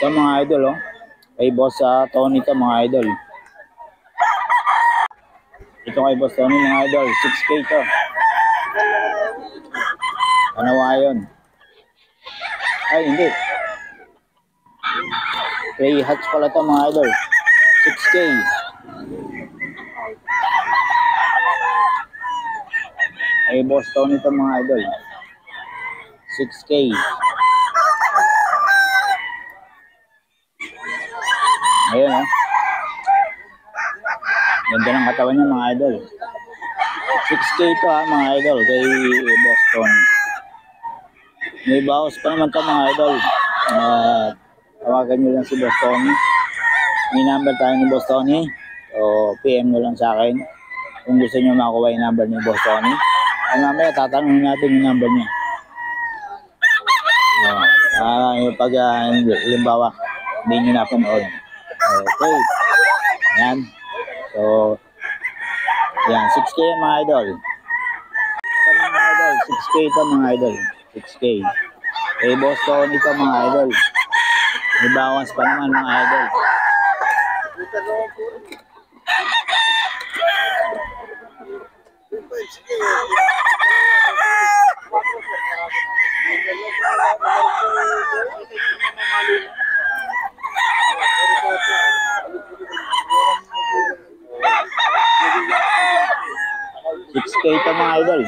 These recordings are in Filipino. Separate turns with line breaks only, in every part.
Ito mga idol, oh. Kay Boss Tony ito mga idol. Ito kay Boss Tony mga idol, 6K ito. Panawayon. Ay, hindi. Gray hatch pala ito mga idol. 6K. Kay Boss Tony ito mga idol. 6K. Ayun, oh. Ganda ng katawan niya mga idol. 6K ito mga idol kay Boss Tony. May bawas pa naman ito mga idol. Tawagan nyo lang si Boss Tony. May number tayo ni Boss Tony. O PM nyo lang sa akin kung gusto nyo makuha yung number ni Boss Tony. Ay mamaya tatanungin natin yung number niya. Pag halimbawa hindi nyo napanood. Okay. Yan. So, yan. 6K yan mga idol. Ito mga idol. 6K ito mga idol. 6K. Eh, Boss Tony ito mga idol. May bawas pa naman mga idol. Ito mga idol.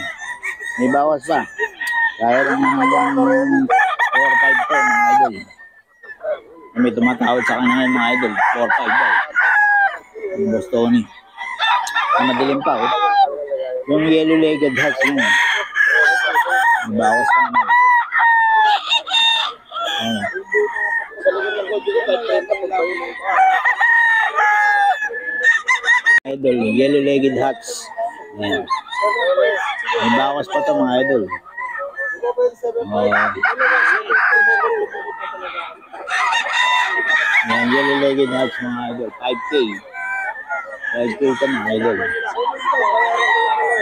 May bawas pa. Kaya lang hanggang 4-5 to mga idol. May tumatawad sa kanya ngayon mga idol. 4-5 daw. Yung Boss Tony. Madilim pa oh. Yung yellow-legged hatch yun. May bawas pa naman. Ayan. Idol, yellow-legged hatch. Ayan. May bawas pa ito mga idol. Ayan, yellow-legged hatch mga idol. 5K. 5K ito mga idol.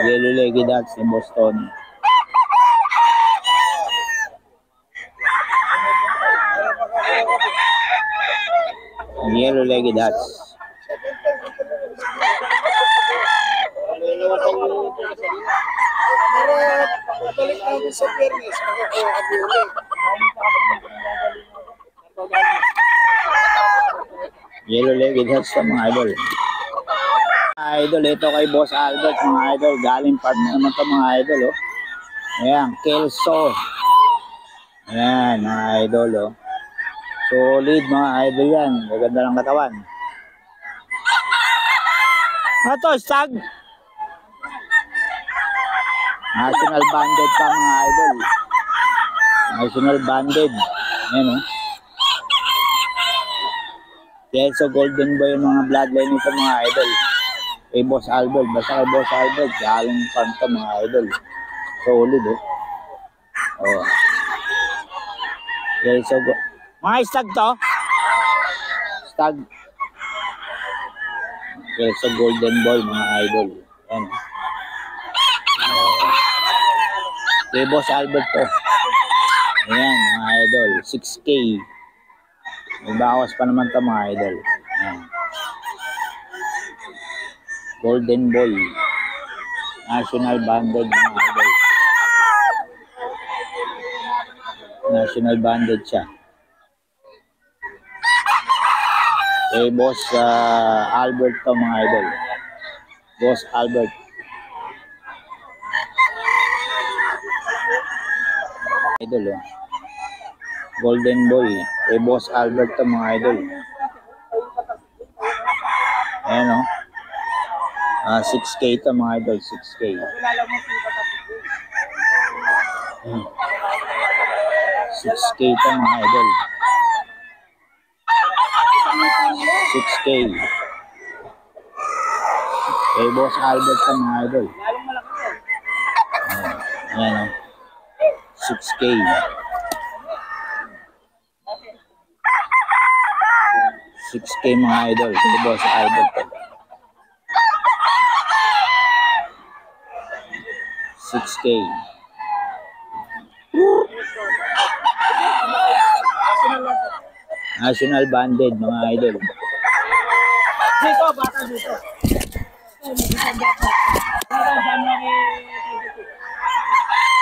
Yellow-legged hatch ni Boss Tony. Yellow-legged hatch. Yellow-legged hatch sa mga idol. Idol, ito kay Boss Albert mga idol. Galing partner naman ito mga idol. Oh. Ayan, Kelso. Ayan, mga idol. Oh. Solid mga idol yan. Maganda ng katawan. Ito, stag. National banded pa mga idol. National banded. Ayan o. Kelso Golden Boy yung mga bloodline nito mga idol. Kay Boss Albert. Basta kay Boss Albert. Galing panta mga idol. Solid o. Oh. Kelso mga stag to. Stag. Kelso Golden Boy mga idol. Ayan o. Kay Boss Albert to. Ayan mga idol. 6K. May bawas pa naman to mga idol. Ayan. Golden Boy. National banded mga idol. National banded siya. Kay Boss Albert to mga idol. Boss Albert. Idol oh. Golden Boy. Kay Boss Albert to mga idol. Ayan oh. 6K to mga idol. 6K. 6K to mga idol. 6K. Kay Boss Albert to mga idol. Ayan oh. 6K. 6K mga idol. Kay Boss Albert. 6K. National Banded, mga idol.
Dito, bata dito.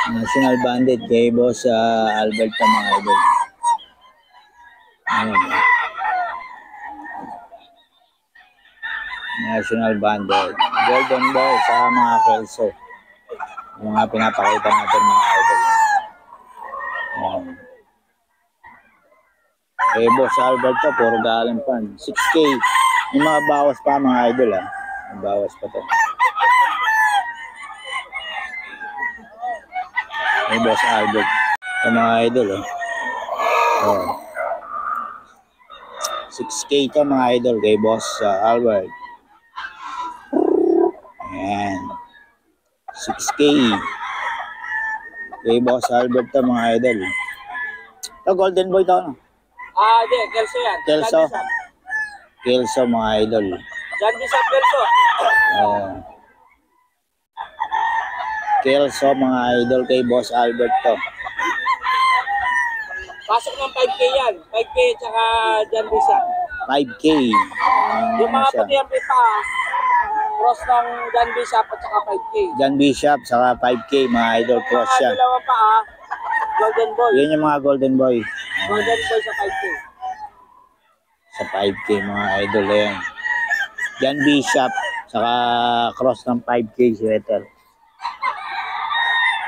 National Banded kay Boss Albert to, mga idol. Ayan. National Banded. Golden Boy sa mga Kelso. Yung mga pinapakita natin, mga idol. Ayan. Kay Boss Albert to, puro galing pan. 6K. Yung mga bawas pa, mga idol, ha. May bawas pa to. Kay Boss Albert. Sa mga idol, oh. Oh. 6K to, mga idol, kay Boss Albert. Ayan. 6K. Kay Boss Albert to, mga idol. Ito, Golden Boy to, no?
Di, Kelso yan.
Kelso. Kelso, mga idol.
John Bishop Kelso.
Kelso, mga idol, kay Boss Albert to.
Pasok ng 5K yan. 5K tsaka John Bishop.
5K.
Yung mga puti ang pipa, cross ng John Bishop at saka 5K.
John Bishop, saka 5K, mga idol, cross siya.
Dalawa pa Golden Boy.
Yan yung mga Golden Boy.
Golden Boy sa 5K.
Sa 5K, mga idol, yan. John Bishop, saka cross ng 5K sweater.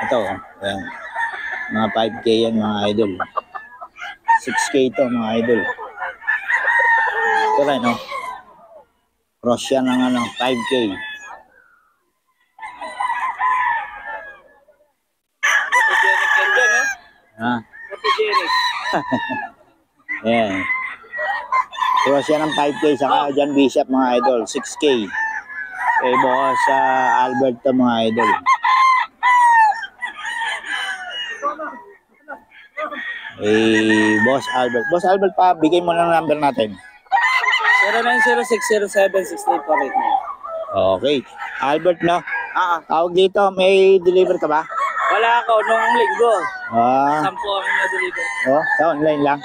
Ito, yan. Mga 5K yan, mga idol. 6K to, mga idol. Ito rin, no? Cross yan ng 5K.
Photogenic yan dyan,
Ha?
Photogenic.
Ayan. Cross yan ng 5K, saka John Bishop, mga idol. 6K. Kay Boss Albert to, mga idol. Boss Albert. Boss Albert, pa, bigay mo lang number natin.
0906076848.
Okay. Albert, no? Tawag dito, may deliver ka ba?
Wala ako nung linggo. 10
Ah,
ang na-deliver.
sa online lang.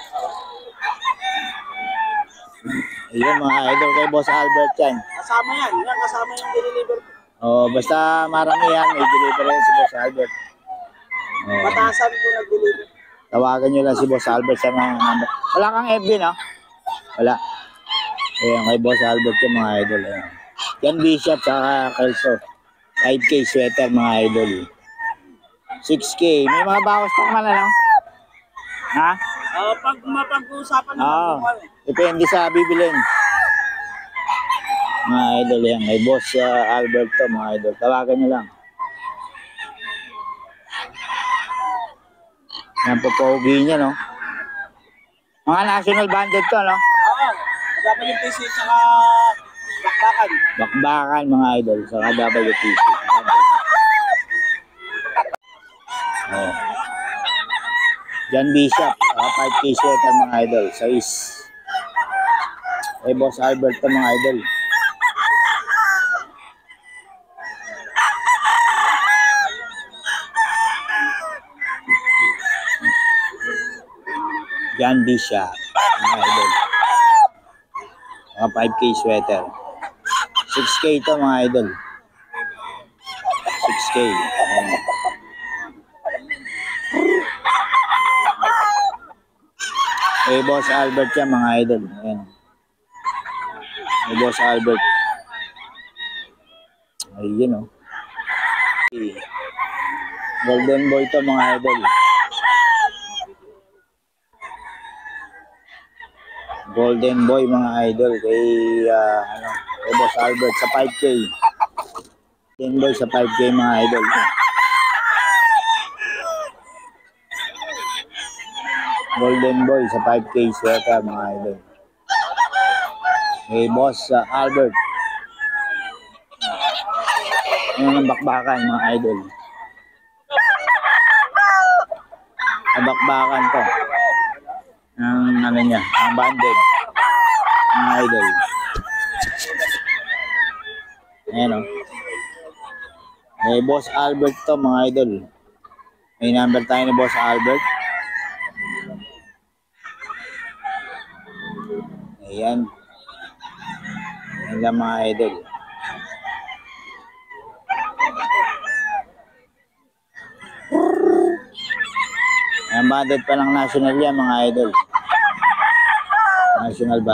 Ayun, mga idol, kay Boss Albert yan.
Kasama yan. Yan, kasama yung deliver.
Basta marami yan, may deliver yan si Boss Albert.
Batasan ko nag-deliver.
Tawagan nyo lang si Boss Albert sa mga number. Wala kang FB, no? Wala. Ayan, kay Boss Albert yung mga idol. Ayan. Yan Bishop sa Kelso. 5K sweater, mga idol. 6K. May mga bawas pa naman, ano? Ha?
Pag mapag-uusapan
Oo.
naman
Depende sa bibilin. Mga idol yan. Kay Boss Albert to, mga idol. Tawagan nyo lang. Yan po pogi niya, no? Mga national banded to, no?
Oo. Dapat yung PC tsaka bakbakan.
Bakbakan, mga idol. Sa WPC. Oh. John Bishop. 5K sweater, mga idol. Size. Kay Boss Albert to, mga idol. John Bishop, mga idol. 5K sweater. 6K to, mga idol. 6K. Ayan. Kay Boss Albert yan, mga idol. Ayan. Kay Boss Albert. Ayun, oh. Golden Boy to, mga idol. Golden Boy, mga idol, kay kay Boss Albert sa 5K. Golden Boy sa 5K, mga idol. Golden Boy sa 5K sweater, mga idol. Kay Boss Albert. Yan ang bakbakan, mga idol. Ang bakbakan to. Ang ano niya, ang banded, mga idol. Ayan, o. May Boss Albert to, mga idol. May number tayo ni Boss Albert. Ayan. Ayan lang mga idol. Ayan, banded pa ng national yan mga idol. National band.